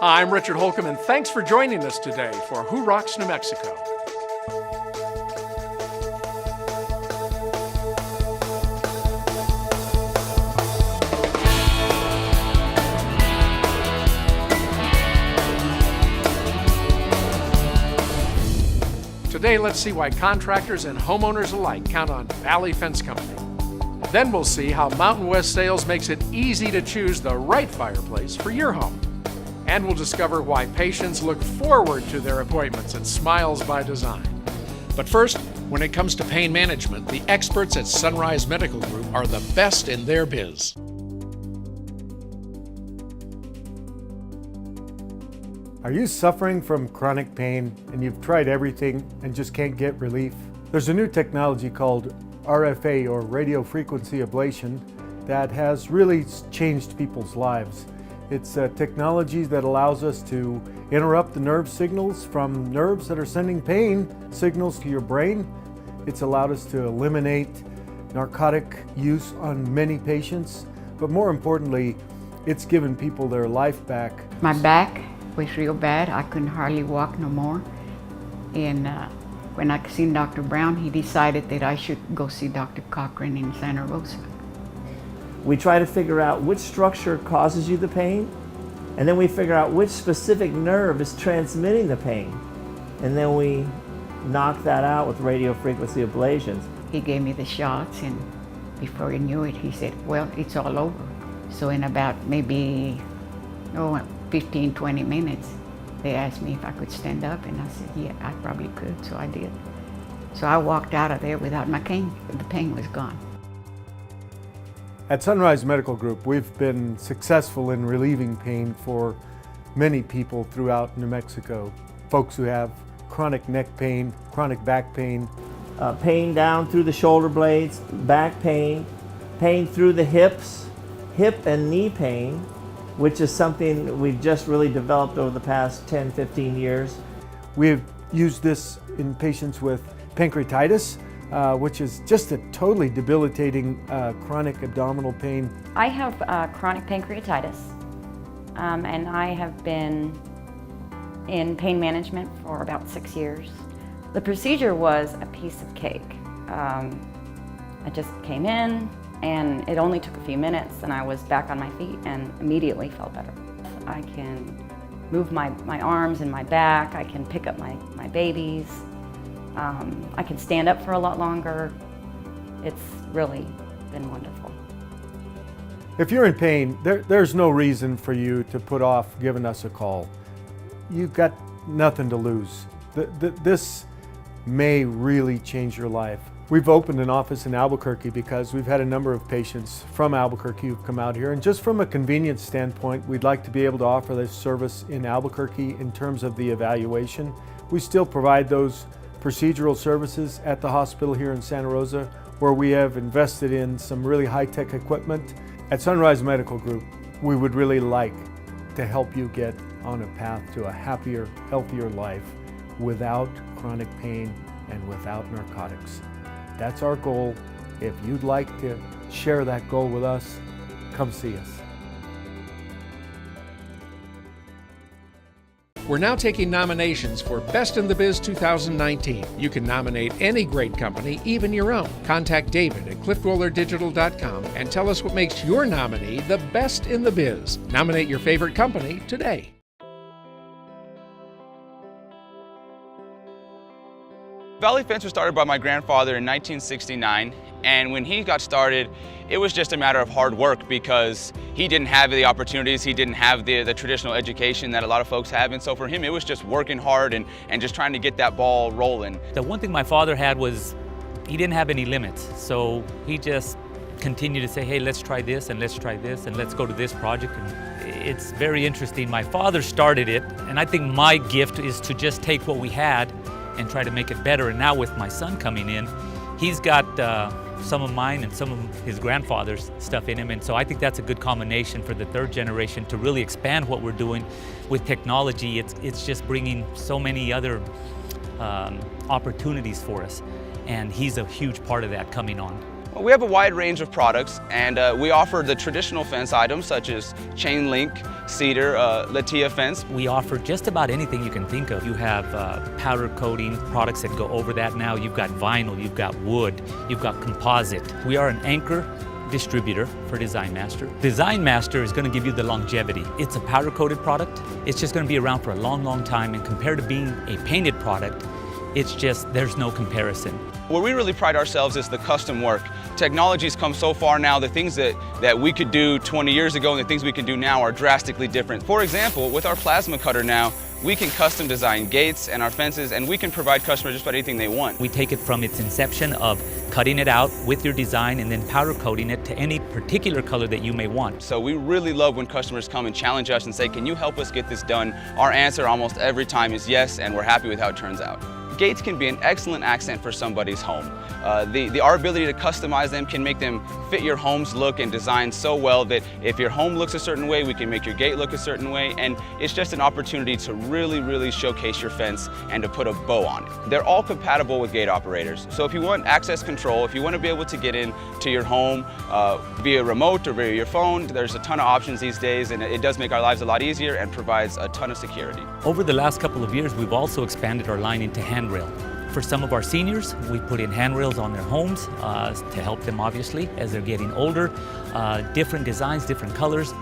I'm Richard Holcomb, and thanks for joining us today for Who Rocks New Mexico. Today, let's see why contractors and homeowners alike count on Valley Fence Company. Then we'll see how Mountain West Sales makes it easy to choose the right fireplace for your home. And we'll discover why patients look forward to their appointments at Smiles by Design. But first, when it comes to pain management, the experts at Sunrise Medical Group are the best in their biz. Are you suffering from chronic pain and you've tried everything and just can't get relief? There's a new technology called RFA, or radio frequency ablation, that has really changed people's lives. It's a technology that allows us to interrupt the nerve signals from nerves that are sending pain signals to your brain. It's allowed us to eliminate narcotic use on many patients, but more importantly, it's given people their life back. My back was real bad. I couldn't hardly walk no more. And when I seen Dr. Brown, he decided that I should go see Dr. Cochran in Santa Rosa. We try to figure out which structure causes you the pain, and then we figure out which specific nerve is transmitting the pain. And then we knock that out with radio frequency ablations. He gave me the shots, and before he knew it, he said, well, it's all over. So in about maybe 15, 20 minutes, they asked me if I could stand up, and I said, yeah, I probably could, so I did. So I walked out of there without my cane. The pain was gone. At Sunrise Medical Group, we've been successful in relieving pain for many people throughout New Mexico. Folks who have chronic neck pain, chronic back pain. Pain down through the shoulder blades, back pain, pain through the hips, hip and knee pain, which is something we've just really developed over the past 10, 15 years. We've used this in patients with pancreatitis, which is just a totally debilitating chronic abdominal pain. I have chronic pancreatitis, and I have been in pain management for about 6 years. The procedure was a piece of cake. I just came in, and it only took a few minutes, and I was back on my feet and immediately felt better. I can move my arms and my back. I can pick up my babies. I can stand up for a lot longer. It's really been wonderful. If you're in pain, there's no reason for you to put off giving us a call. You've got nothing to lose. This may really change your life. We've opened an office in Albuquerque because we've had a number of patients from Albuquerque who've come out here, and just from a convenience standpoint, we'd like to be able to offer this service in Albuquerque in terms of the evaluation. We still provide those procedural services at the hospital here in Santa Rosa, where we have invested in some really high-tech equipment. At Sunrise Medical Group, we would really like to help you get on a path to a happier, healthier life without chronic pain and without narcotics. That's our goal. If you'd like to share that goal with us, come see us. We're now taking nominations for Best in the Biz 2019. You can nominate any great company, even your own. Contact David at cliftrollerdigital.com and tell us what makes your nominee the best in the biz. Nominate your favorite company today. Valley Fence was started by my grandfather in 1969, and when he got started, it was just a matter of hard work because he didn't have the opportunities, he didn't have the traditional education that a lot of folks have, and so for him it was just working hard and just trying to get that ball rolling. The one thing my father had was he didn't have any limits, so he just continued to say, hey, let's try this and let's try this and let's go to this project. And it's very interesting. My father started it, and I think my gift is to just take what we had and try to make it better. And now with my son coming in, he's got some of mine and some of his grandfather's stuff in him, and so I think that's a good combination for the third generation to really expand what we're doing with technology. It's just bringing so many other opportunities for us, and he's a huge part of that coming on. Well, we have a wide range of products, and we offer the traditional fence items such as chain link, cedar, Latia fence. We offer just about anything you can think of. You have powder coating products that go over that now. You've got vinyl, you've got wood, you've got composite. We are an anchor distributor for Design Master. Design Master is going to give you the longevity. It's a powder coated product. It's just going to be around for a long, long time, and compared to being a painted product, it's just, there's no comparison. Where we really pride ourselves is the custom work. Technology's come so far now, the things that we could do 20 years ago and the things we can do now are drastically different. For example, with our plasma cutter now, we can custom design gates and our fences, and we can provide customers just about anything they want. We take it from its inception of cutting it out with your design and then powder coating it to any particular color that you may want. So we really love when customers come and challenge us and say, can you help us get this done? Our answer almost every time is yes, and we're happy with how it turns out. Gates can be an excellent accent for somebody's home. Our ability to customize them can make them fit your home's look and design so well that if your home looks a certain way, we can make your gate look a certain way, and it's just an opportunity to really, really showcase your fence and to put a bow on it. They're all compatible with gate operators. So if you want access control, if you want to be able to get into your home via remote or via your phone, there's a ton of options these days, and it does make our lives a lot easier and provides a ton of security. Over the last couple of years, we've also expanded our line into handrail. For some of our seniors, we put in handrails on their homes to help them, obviously, as they're getting older. Different designs, different colors.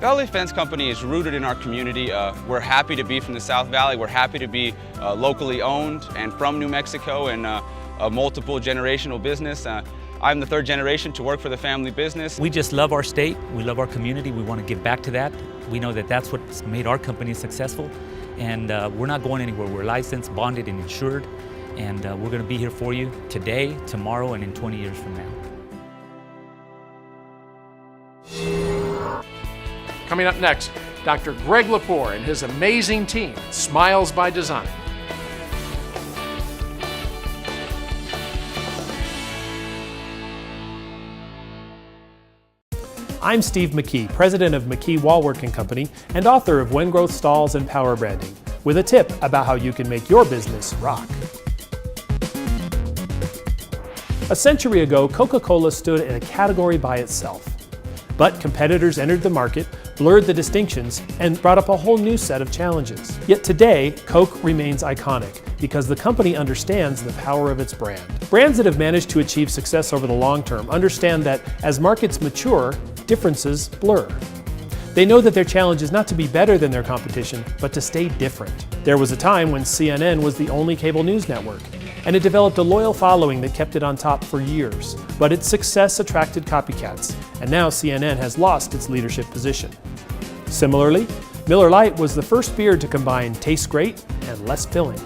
Valley Fence Company is rooted in our community. We're happy to be from the South Valley. We're happy to be locally owned and from New Mexico, and a multiple generational business. I'm the third generation to work for the family business. We just love our state. We love our community. We want to give back to that. We know that that's what's made our company successful. And we're not going anywhere. We're licensed, bonded, and insured. And we're going to be here for you today, tomorrow, and in 20 years from now. Coming up next, Dr. Greg Lepore and his amazing team, Smiles by Design. I'm Steve McKee, president of McKee Wallworking Company and author of When Growth Stalls and Power Branding, with a tip about how you can make your business rock. A century ago, Coca-Cola stood in a category by itself. But competitors entered the market, blurred the distinctions, and brought up a whole new set of challenges. Yet today, Coke remains iconic because the company understands the power of its brand. Brands that have managed to achieve success over the long term understand that as markets mature, differences blur. They know that their challenge is not to be better than their competition, but to stay different. There was a time when CNN was the only cable news network, and it developed a loyal following that kept it on top for years. But its success attracted copycats, and now CNN has lost its leadership position. Similarly, Miller Lite was the first beer to combine taste great and less filling.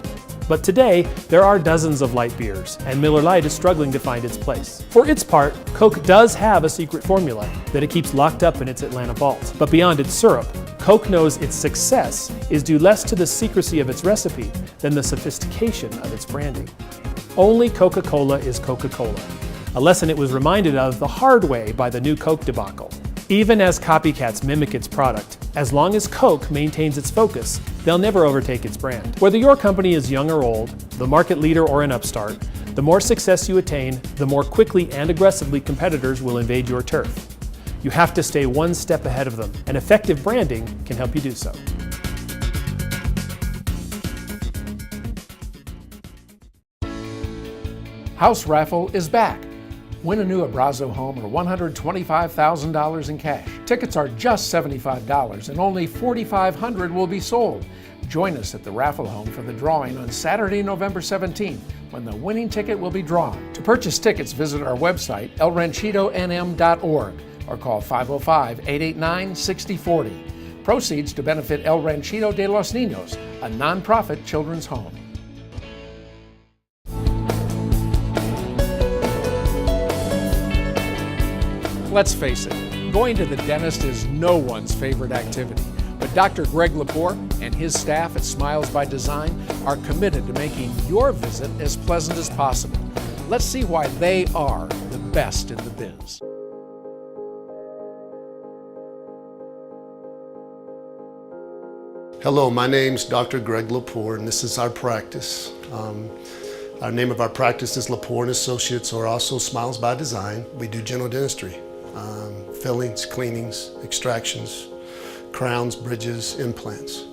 But today, there are dozens of light beers, and Miller Lite is struggling to find its place. For its part, Coke does have a secret formula that it keeps locked up in its Atlanta vault. But beyond its syrup, Coke knows its success is due less to the secrecy of its recipe than the sophistication of its branding. Only Coca-Cola is Coca-Cola, a lesson it was reminded of the hard way by the new Coke debacle. Even as copycats mimic its product, as long as Coke maintains its focus, they'll never overtake its brand. Whether your company is young or old, the market leader or an upstart, the more success you attain, the more quickly and aggressively competitors will invade your turf. You have to stay one step ahead of them, and effective branding can help you do so. House Raffle is back. Win a new Abrazo home or $125,000 in cash. Tickets are just $75 and only 4,500 will be sold. Join us at the Raffle Home for the drawing on Saturday, November 17th, when the winning ticket will be drawn. To purchase tickets, visit our website, elranchitonm.org, or call 505-889-6040. Proceeds to benefit El Ranchito de los Niños, a nonprofit children's home. Let's face it, going to the dentist is no one's favorite activity. But Dr. Greg Lepore and his staff at Smiles by Design are committed to making your visit as pleasant as possible. Let's see why they are the best in the biz. Hello, my name's Dr. Greg Lepore, and this is our practice. Our name of our practice is Lepore & Associates, or also Smiles by Design. We do general dentistry, fillings, cleanings, extractions, crowns, bridges, implants.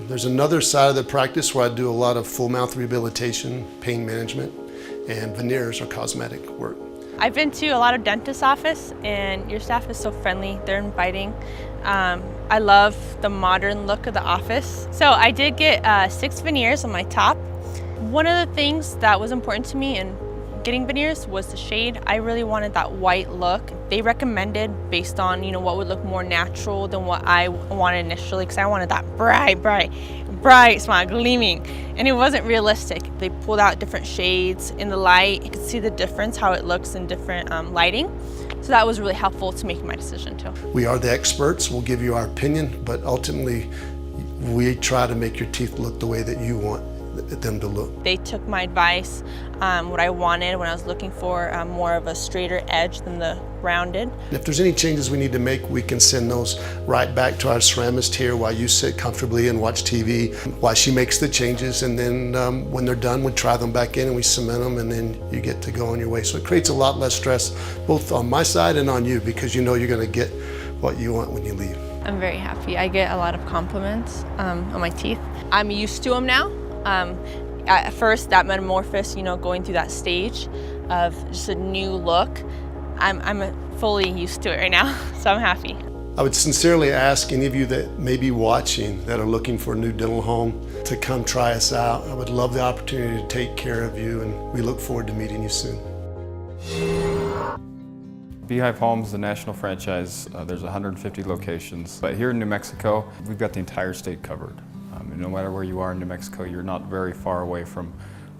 There's another side of the practice where I do a lot of full mouth rehabilitation, pain management, and veneers or cosmetic work. I've been to a lot of dentist office, and your staff is so friendly, they're inviting. I love the modern look of the office. So I did get 6 veneers on my top. One of the things that was important to me in getting veneers was the shade. I really wanted that white look. They recommended based on, what would look more natural than what I wanted initially, because I wanted that bright smile, gleaming, and it wasn't realistic. They pulled out different shades in the light. You could see the difference, how it looks in different lighting. So that was really helpful to making my decision too. We are the experts. We'll give you our opinion, but ultimately we try to make your teeth look the way that you want them to look. They took my advice, what I wanted when I was looking for more of a straighter edge than the rounded. If there's any changes we need to make, we can send those right back to our ceramist here while you sit comfortably and watch TV while she makes the changes, and then when they're done, we try them back in and we cement them, and then you get to go on your way. So it creates a lot less stress, both on my side and on you, because you know you're going to get what you want when you leave. I'm very happy. I get a lot of compliments on my teeth. I'm used to them now. At first, that metamorphosis, going through that stage of just a new look, I'm fully used to it right now, so I'm happy. I would sincerely ask any of you that may be watching that are looking for a new dental home to come try us out. I would love the opportunity to take care of you, and we look forward to meeting you soon. Beehive Homes is a national franchise. There's 150 locations. But here in New Mexico, we've got the entire state covered. No matter where you are in New Mexico, you're not very far away from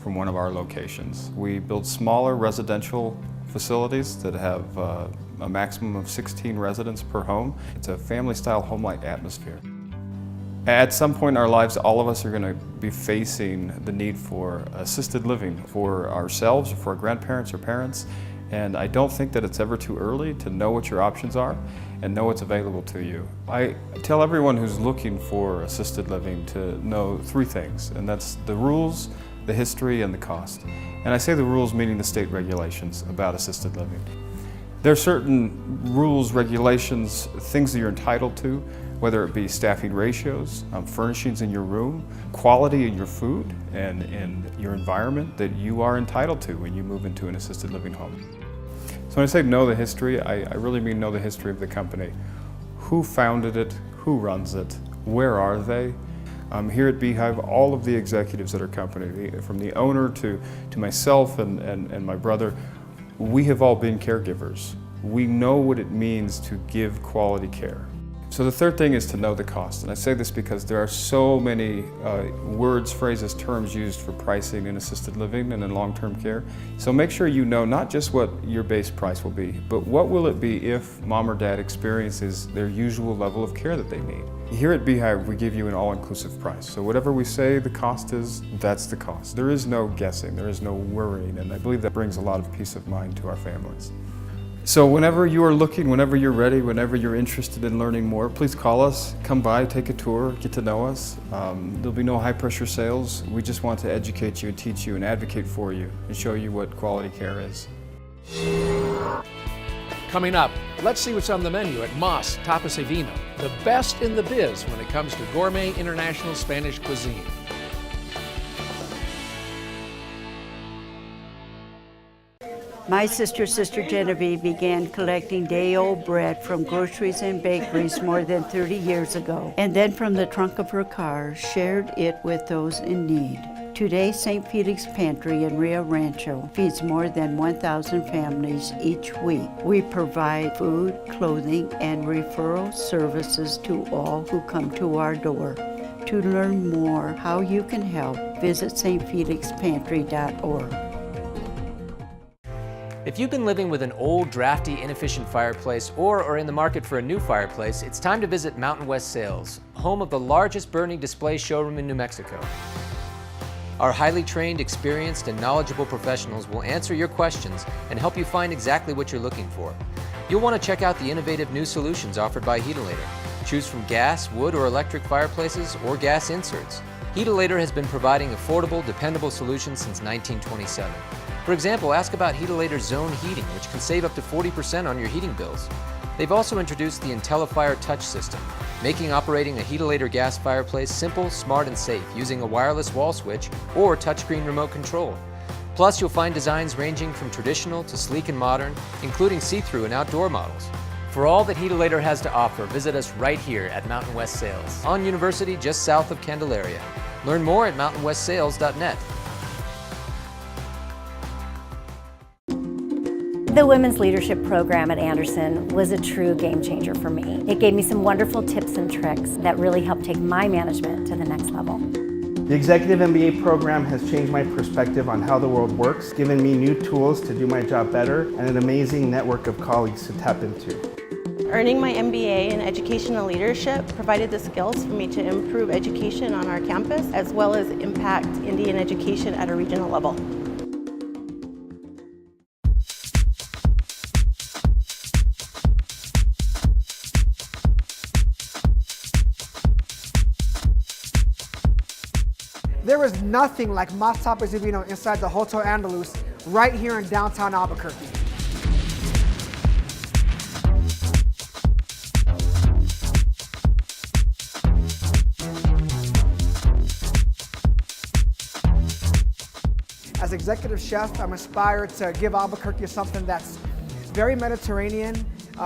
one of our locations. We build smaller residential facilities that have a maximum of 16 residents per home. It's a family-style home-like atmosphere. At some point in our lives, all of us are going to be facing the need for assisted living for ourselves, or for our grandparents or parents. And I don't think that it's ever too early to know what your options are and know what's available to you. I tell everyone who's looking for assisted living to know 3 things, and that's the rules, the history, and the cost. And I say the rules meaning the state regulations about assisted living. There are certain rules, regulations, things that you're entitled to, whether it be staffing ratios, furnishings in your room, quality in your food, and in your environment that you are entitled to when you move into an assisted living home. So when I say know the history, I really mean know the history of the company. Who founded it? Who runs it? Where are they? Here at Beehive, all of the executives at our company, from the owner to myself and my brother, we have all been caregivers. We know what it means to give quality care. So the third thing is to know the cost. And I say this because there are so many words, phrases, terms used for pricing in assisted living and in long-term care. So make sure you know not just what your base price will be, but what will it be if mom or dad experiences their usual level of care that they need. Here at Beehive, we give you an all-inclusive price. So whatever we say the cost is, that's the cost. There is no guessing, there is no worrying, and I believe that brings a lot of peace of mind to our families. So whenever you are looking, whenever you're ready, whenever you're interested in learning more, please call us, come by, take a tour, get to know us. There'll be no high pressure sales. We just want to educate you and teach you and advocate for you and show you what quality care is. Coming up, let's see what's on the menu at Mas Tapas y Vino, the best in the biz when it comes to gourmet international Spanish cuisine. My sister Genevieve began collecting day-old bread from groceries and bakeries more than 30 years ago, and then from the trunk of her car shared it with those in need. Today, St. Felix Pantry in Rio Rancho feeds more than 1,000 families each week. We provide food, clothing, and referral services to all who come to our door. To learn more how you can help, visit stfelixpantry.org. If you've been living with an old, drafty, inefficient fireplace or are in the market for a new fireplace, it's time to visit Mountain West Sales, home of the largest burning display showroom in New Mexico. Our highly trained, experienced, and knowledgeable professionals will answer your questions and help you find exactly what you're looking for. You'll want to check out the innovative new solutions offered by Heatilator. Choose from gas, wood, or electric fireplaces or gas inserts. Heatilator has been providing affordable, dependable solutions since 1927. For example, ask about Heatilator Zone Heating, which can save up to 40% on your heating bills. They've also introduced the IntelliFire Touch system, making operating a Heatilator gas fireplace simple, smart, and safe using a wireless wall switch or touchscreen remote control. Plus, you'll find designs ranging from traditional to sleek and modern, including see-through and outdoor models. For all that Heatilator has to offer, visit us right here at Mountain West Sales, on University just south of Candelaria. Learn more at mountainwestsales.net. The Women's Leadership Program at Anderson was a true game changer for me. It gave me some wonderful tips and tricks that really helped take my management to the next level. The Executive MBA program has changed my perspective on how the world works, given me new tools to do my job better, and an amazing network of colleagues to tap into. Earning my MBA in Educational Leadership provided the skills for me to improve education on our campus, as well as impact Indian education at a regional level. There is nothing like Mas Tapas y Vino inside the Hotel Andalus right here in downtown Albuquerque. As executive chef, I'm inspired to give Albuquerque something that's very Mediterranean,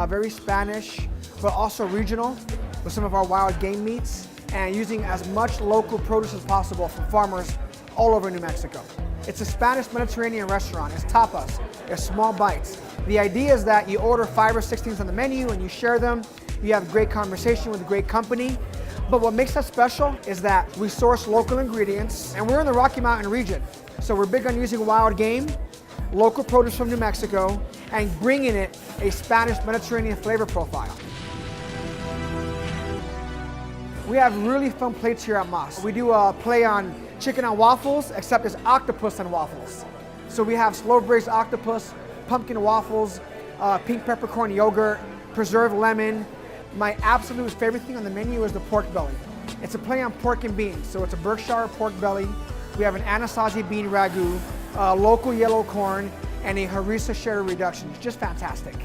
very Spanish, but also regional with some of our wild game meats, and using as much local produce as possible from farmers all over New Mexico. It's a Spanish Mediterranean restaurant. It's tapas. It's small bites. The idea is that you order 5 or 6 things on the menu and you share them. You have great conversation with a great company. But what makes us special is that we source local ingredients, and we're in the Rocky Mountain region. So we're big on using wild game, local produce from New Mexico, and bringing it a Spanish Mediterranean flavor profile. We have really fun plates here at Mas. We do a play on chicken on waffles, except it's octopus on waffles. So we have slow braised octopus, pumpkin waffles, pink peppercorn yogurt, preserved lemon. My absolute favorite thing on the menu is the pork belly. It's a play on pork and beans, so it's a Berkshire pork belly. We have an Anasazi bean ragu, local yellow corn, and a harissa sherry reduction. It's just fantastic.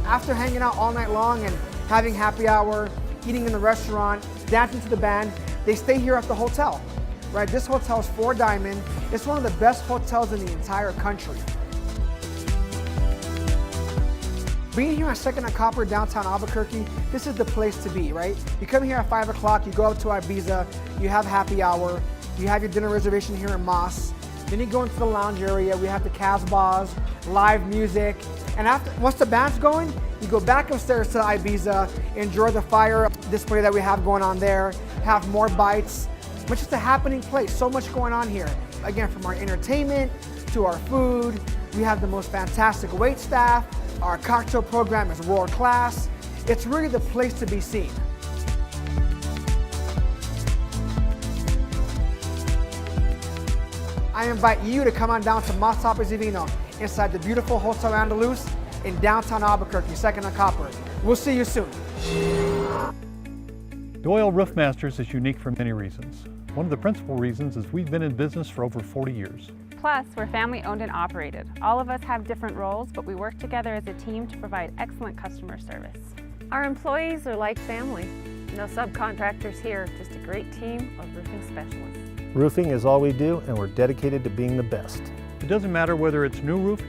After hanging out all night long and having happy hour, eating in the restaurant, dancing to the band, they stay here at the hotel, right? This hotel is 4 Diamond. It's one of the best hotels in the entire country. Being here at 2nd and Copper, downtown Albuquerque, this is the place to be, right? You come here at 5 o'clock, you go up to Ibiza, you have happy hour, you have your dinner reservation here in Mas. Then you go into the lounge area, we have the Casbahs, live music. And once the band's going, you go back upstairs to Ibiza, enjoy the fire display that we have going on there, have more bites. It's just a happening place, so much going on here. Again, from our entertainment to our food, we have the most fantastic wait staff. Our cocktail program is world class. It's really the place to be seen. I invite you to come on down to Mas Tapas y Vino inside the beautiful Hotel Andalus in downtown Albuquerque, 2nd and Copper. We'll see you soon. Doyle Roof Masters is unique for many reasons. One of the principal reasons is we've been in business for over 40 years. Plus, we're family owned and operated. All of us have different roles, but we work together as a team to provide excellent customer service. Our employees are like family. No subcontractors here, just a great team of roofing specialists. Roofing is all we do, and we're dedicated to being the best. It doesn't matter whether it's new roof,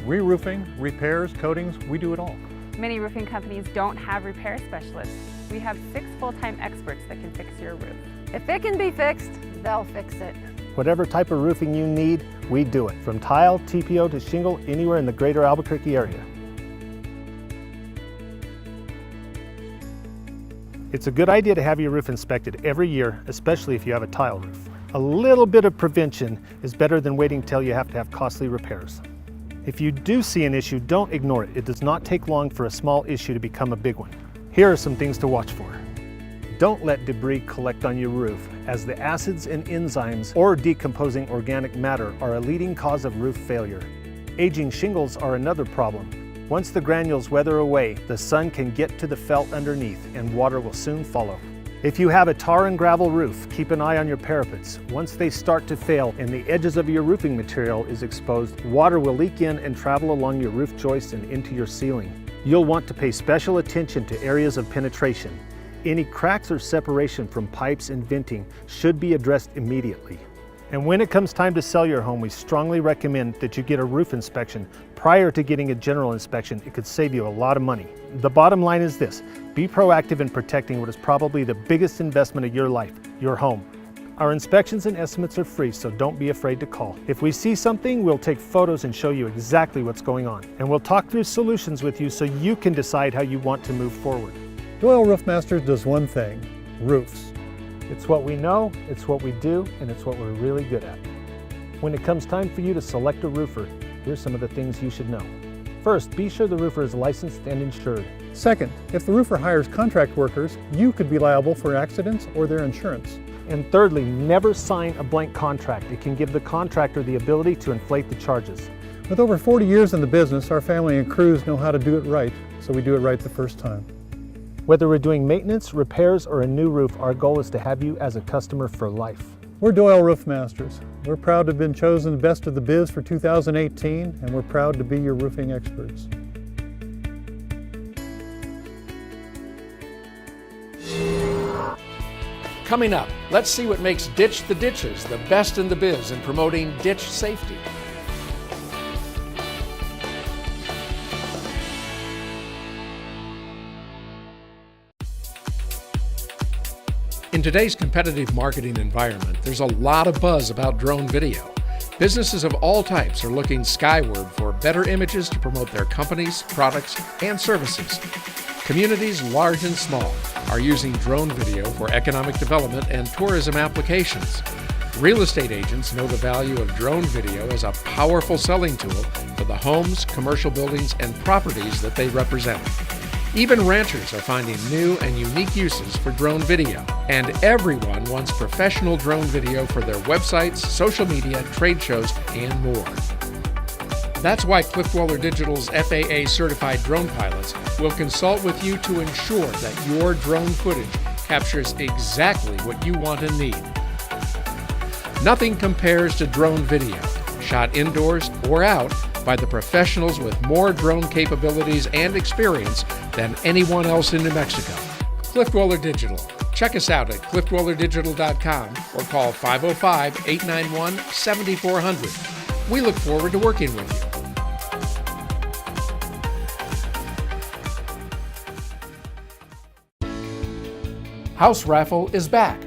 re-roofing, repairs, coatings, we do it all. Many roofing companies don't have repair specialists. We have 6 full-time experts that can fix your roof. If it can be fixed, they'll fix it. Whatever type of roofing you need, we do it. From tile, TPO to shingle, anywhere in the greater Albuquerque area. It's a good idea to have your roof inspected every year, especially if you have a tile roof. A little bit of prevention is better than waiting till you have to have costly repairs. If you do see an issue, don't ignore it. It does not take long for a small issue to become a big one. Here are some things to watch for. Don't let debris collect on your roof, as the acids and enzymes or decomposing organic matter are a leading cause of roof failure. Aging shingles are another problem. Once the granules weather away, the sun can get to the felt underneath and water will soon follow. If you have a tar and gravel roof, keep an eye on your parapets. Once they start to fail and the edges of your roofing material is exposed, water will leak in and travel along your roof joists and into your ceiling. You'll want to pay special attention to areas of penetration. Any cracks or separation from pipes and venting should be addressed immediately. And when it comes time to sell your home, we strongly recommend that you get a roof inspection prior to getting a general inspection. It could save you a lot of money. The bottom line is this: be proactive in protecting what is probably the biggest investment of your life, your home. Our inspections and estimates are free, so don't be afraid to call. If we see something, we'll take photos and show you exactly what's going on. And we'll talk through solutions with you so you can decide how you want to move forward. Doyle Roof Masters does one thing: roofs. It's what we know, it's what we do, and it's what we're really good at. When it comes time for you to select a roofer, here's some of the things you should know. First, be sure the roofer is licensed and insured. Second, if the roofer hires contract workers, you could be liable for accidents or their insurance. And thirdly, never sign a blank contract. It can give the contractor the ability to inflate the charges. With over 40 years in the business, our family and crews know how to do it right, so we do it right the first time. Whether we're doing maintenance, repairs, or a new roof, our goal is to have you as a customer for life. We're Doyle Roof Masters. We're proud to have been chosen Best of the Biz for 2018, and we're proud to be your roofing experts. Coming up, let's see what makes Ditch the Ditches the best in the biz in promoting ditch safety. In today's competitive marketing environment, there's a lot of buzz about drone video. Businesses of all types are looking skyward for better images to promote their companies, products, and services. Communities large and small are using drone video for economic development and tourism applications. Real estate agents know the value of drone video as a powerful selling tool for the homes, commercial buildings, and properties that they represent. Even ranchers are finding new and unique uses for drone video. And everyone wants professional drone video for their websites, social media, trade shows, and more. That's why Cliff Dweller Digital's FAA certified drone pilots will consult with you to ensure that your drone footage captures exactly what you want and need. Nothing compares to drone video, shot indoors or out by the professionals with more drone capabilities and experience than anyone else in New Mexico. Cliff Dweller Digital. Check us out at cliffdwellerdigital.com or call 505-891-7400. We look forward to working with you. House Raffle is back.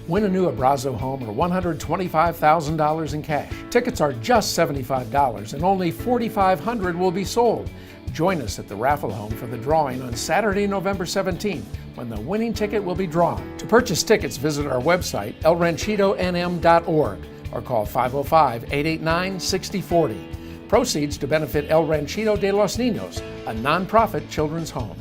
Win a new Abrazo home or $125,000 in cash. Tickets are just $75 and only 4,500 will be sold. Join us at the raffle home for the drawing on Saturday, November 17th, when the winning ticket will be drawn. To purchase tickets, visit our website, elranchitonm.org, or call 505-889-6040. Proceeds to benefit El Ranchito de los Niños, a nonprofit children's home.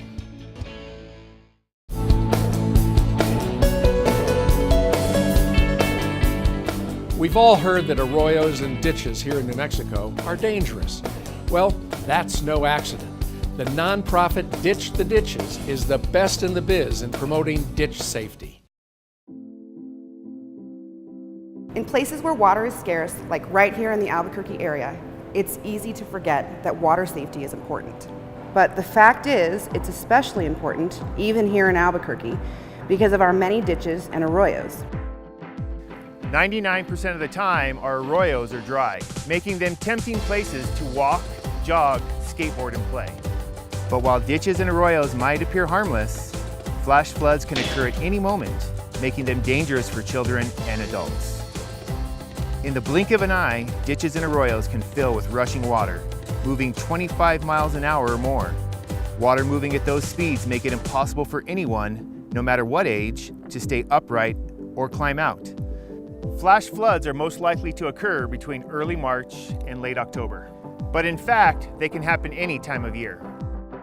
We've all heard that arroyos and ditches here in New Mexico are dangerous. Well, that's no accident. The nonprofit Ditch the Ditches is the best in the biz in promoting ditch safety. In places where water is scarce, like right here in the Albuquerque area, it's easy to forget that water safety is important. But the fact is, it's especially important, even here in Albuquerque, because of our many ditches and arroyos. 99% of the time, our arroyos are dry, making them tempting places to walk, jog, skateboard, and play. But while ditches and arroyos might appear harmless, flash floods can occur at any moment, making them dangerous for children and adults. In the blink of an eye, ditches and arroyos can fill with rushing water, moving 25 miles an hour or more. Water moving at those speeds make it impossible for anyone, no matter what age, to stay upright or climb out. Flash floods are most likely to occur between early March and late October. But in fact, they can happen any time of year.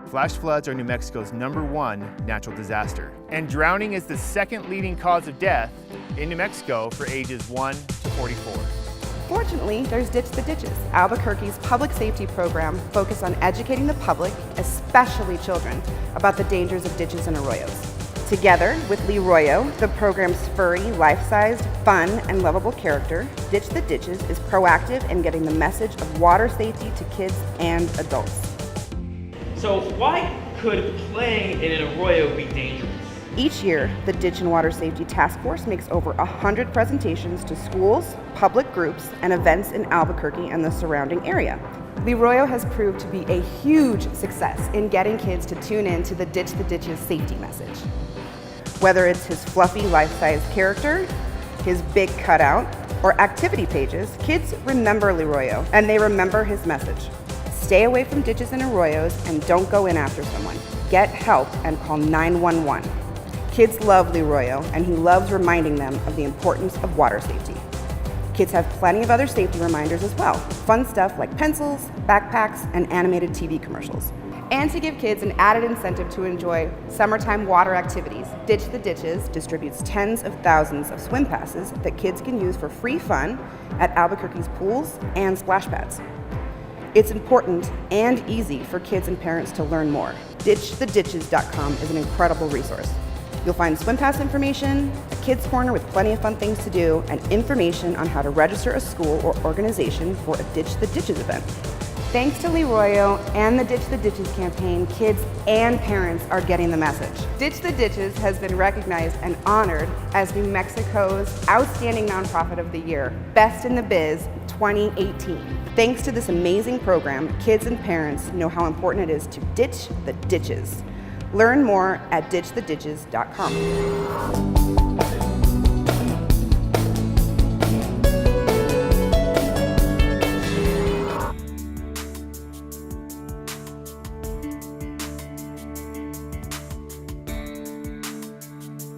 Flash floods are New Mexico's #1 natural disaster, and drowning is the second leading cause of death in New Mexico for ages 1 to 44. Fortunately, there's Ditch the Ditches, Albuquerque's public safety program focused on educating the public, especially children, about the dangers of ditches and arroyos. Together with Lee Royo, the program's furry, life-sized, fun, and lovable character, Ditch the Ditches is proactive in getting the message of water safety to kids and adults. So why could playing in an arroyo be dangerous? Each year, the Ditch and Water Safety Task Force makes over 100 presentations to schools, public groups, and events in Albuquerque and the surrounding area. Lee Royo has proved to be a huge success in getting kids to tune in to the Ditch the Ditches safety message. Whether it's his fluffy life-size character, his big cutout, or activity pages, kids remember Lee Royo, and they remember his message. Stay away from ditches and arroyos and don't go in after someone. Get help and call 911. Kids love Lee Royo, and he loves reminding them of the importance of water safety. Kids have plenty of other safety reminders as well. Fun stuff like pencils, backpacks, and animated TV commercials. And to give kids an added incentive to enjoy summertime water activities, Ditch the Ditches distributes tens of thousands of swim passes that kids can use for free fun at Albuquerque's pools and splash pads. It's important and easy for kids and parents to learn more. DitchTheDitches.com is an incredible resource. You'll find swim pass information, a kids' corner with plenty of fun things to do, and information on how to register a school or organization for a Ditch the Ditches event. Thanks to Lee Royo and the Ditch the Ditches campaign, kids and parents are getting the message. Ditch the Ditches has been recognized and honored as New Mexico's Outstanding Nonprofit of the Year, Best in the Biz 2018. Thanks to this amazing program, kids and parents know how important it is to ditch the ditches. Learn more at DitchTheDitches.com.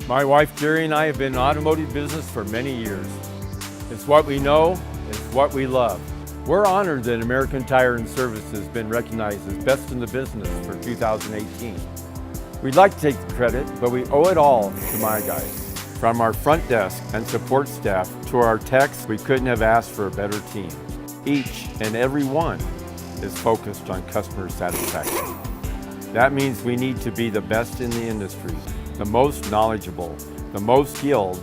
My wife Jerry and I have been in automotive business for many years. It's what we know, it's what we love. We're honored that American Tire & Service has been recognized as best in the business for 2018. We'd like to take the credit, but we owe it all to my guys. From our front desk and support staff to our techs, we couldn't have asked for a better team. Each and every one is focused on customer satisfaction. That means we need to be the best in the industry, the most knowledgeable, the most skilled,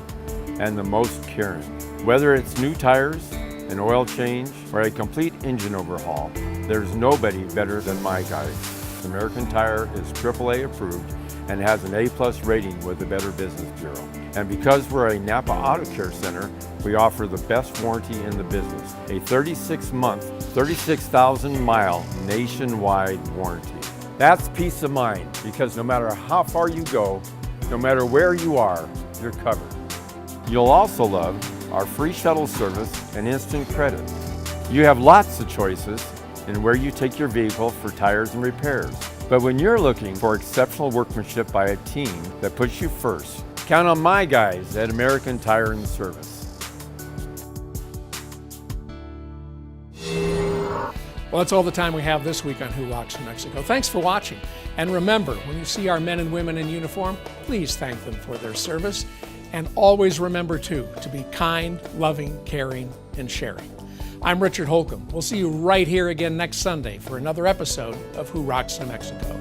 and the most caring. Whether it's new tires, an oil change, or a complete engine overhaul, there's nobody better than my guys. American Tire is AAA approved and has an A+ rating with the Better Business Bureau. And because we're a Napa Auto Care Center, we offer the best warranty in the business, a 36-month, 36,000-mile nationwide warranty. That's peace of mind, because no matter how far you go, no matter where you are, you're covered. You'll also love our free shuttle service and instant credit. You have lots of choices in where you take your vehicle for tires and repairs. But when you're looking for exceptional workmanship by a team that puts you first, count on my guys at American Tire & Service. Well, that's all the time we have this week on Who Rocks New Mexico. Thanks for watching. And remember, when you see our men and women in uniform, please thank them for their service. And always remember, too, to be kind, loving, caring, and sharing. I'm Richard Holcomb. We'll see you right here again next Sunday for another episode of Who Rocks New Mexico.